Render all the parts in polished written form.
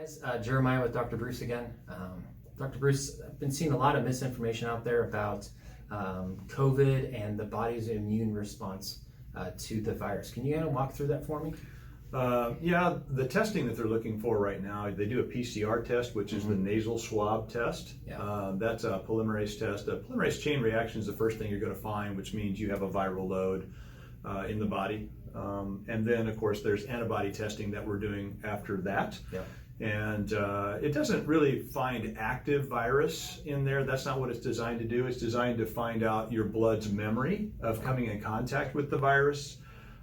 Guys, Jeremiah with Dr. Bruce again. Dr. Bruce, I've been seeing a lot of misinformation out there about COVID and the body's immune response to the virus. Can you kind of walk through that for me? Yeah, the testing that they're looking for right now, they do a PCR test, which is the nasal swab test. Yeah. That's a polymerase test. A polymerase chain reaction is the first thing you're going to find, which means you have a viral load in the body. And then, of course, there's antibody testing that we're doing after that. Yeah. And it doesn't really find active virus in there. That's not what it's designed to do. It's designed to find out your blood's memory of coming in contact with the virus.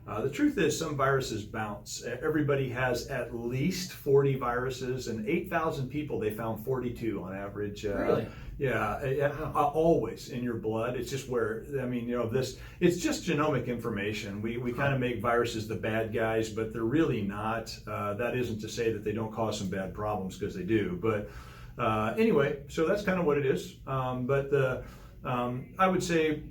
The truth is, some viruses bounce. Everybody has at least 40 viruses, and 8,000 people, they found 42 on average. Really? Yeah, always in your blood. It's just where, I mean, it's just genomic information. We kind of make viruses the bad guys, but they're really not. That isn't to say that they don't cause some bad problems, because they do. But anyway, so that's kind of what it is. But I would say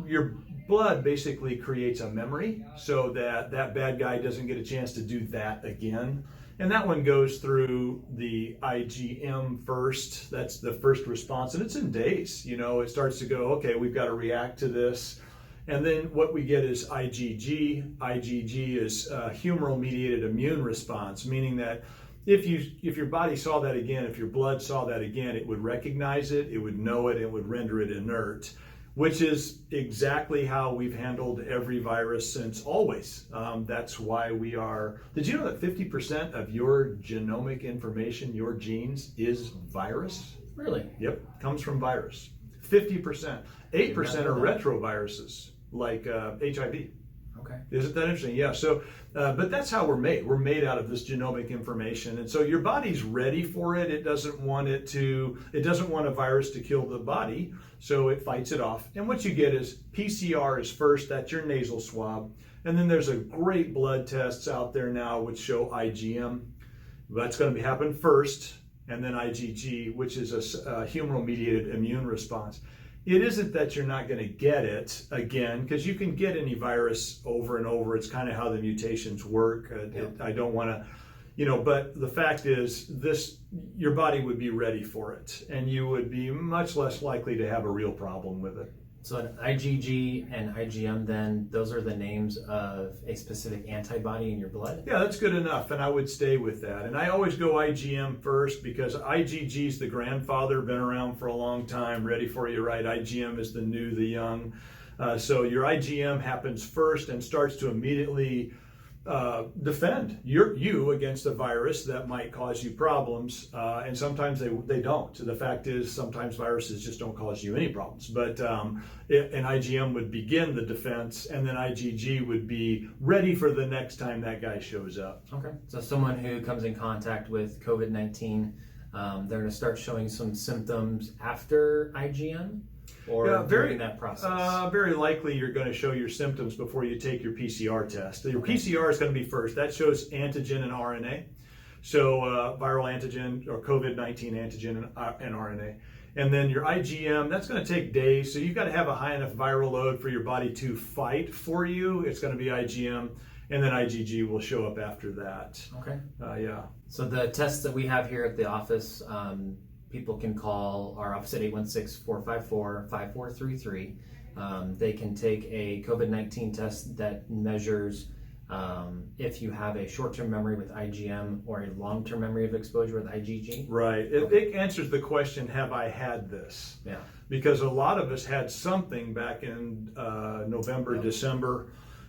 your blood basically creates a memory so that that bad guy doesn't get a chance to do that again. And that one goes through the IGM first. That's the first response, and it's in days. It starts to go, okay, we've got to react to this. And then what we get is IgG. IgG is humoral mediated immune response, meaning that if your body saw that again, if your blood saw that again, it would recognize it, it would know it, it would render it inert, which is exactly how we've handled every virus since always. That's why we are. Did you know that 50% of your genomic information, your genes, is virus? Really? Yep, comes from virus. 50%. 8% are retroviruses, like HIV. Okay. Isn't that interesting? Yeah. So, but that's how we're made. We're made out of this genomic information, and so your body's ready for it. It doesn't want a virus to kill the body, so it fights it off. And what you get is PCR is first. That's your nasal swab, and then there's a great blood tests out there now which show IGM. That's going to happen first, and then IGG, which is a humoral mediated immune response. It isn't that you're not going to get it again, because you can get any virus over and over. It's kind of how the mutations work. I don't want to, but the fact is, your body would be ready for it, and you would be much less likely to have a real problem with it. So an IgG and IgM, then, those are the names of a specific antibody in your blood? Yeah, that's good enough, and I would stay with that. And I always go IgM first, because IgG is the grandfather, been around for a long time, ready for you, right? IgM is the new, the young. So your IgM happens first and starts to immediately defend you against a virus that might cause you problems, and sometimes they don't. The fact is, sometimes viruses just don't cause you any problems. But an IgM would begin the defense, and then IgG would be ready for the next time that guy shows up. Okay. So someone who comes in contact with COVID-19, they're going to start showing some symptoms after IgM? Or during that process? Very likely you're going to show your symptoms before you take your PCR test. Your PCR is going to be first. That shows antigen and RNA. So viral antigen, or COVID-19 antigen and RNA. And then your IgM, that's going to take days. So you've got to have a high enough viral load for your body to fight for you. It's going to be IgM. And then IgG will show up after that. Okay. Yeah. So the tests that we have here at the office, people can call our office at 816-454-5433. They can take a COVID-19 test that measures if you have a short-term memory with IgM or a long-term memory of exposure with IgG. Right. It answers the question, have I had this? Yeah. Because a lot of us had something back in November, December.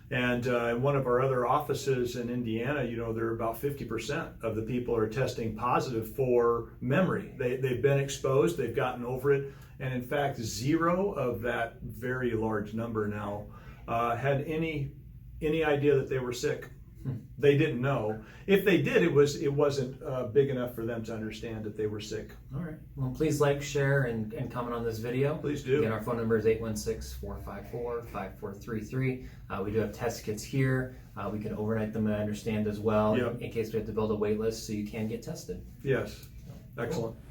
And in one of our other offices in Indiana, there are about 50% of the people are testing positive for memory. They've been exposed, they've gotten over it, and in fact, 0 of that very large number now had any idea that they were sick. They didn't know. If they did, it wasn't big enough for them to understand that they were sick. All right. Well, please like, share, and comment on this video. Please do. Again, our phone number is 816-454-5433. We do have test kits here. We can overnight them, I understand, as well, in case we have to build a wait list, so you can get tested. Yes. Excellent. Cool.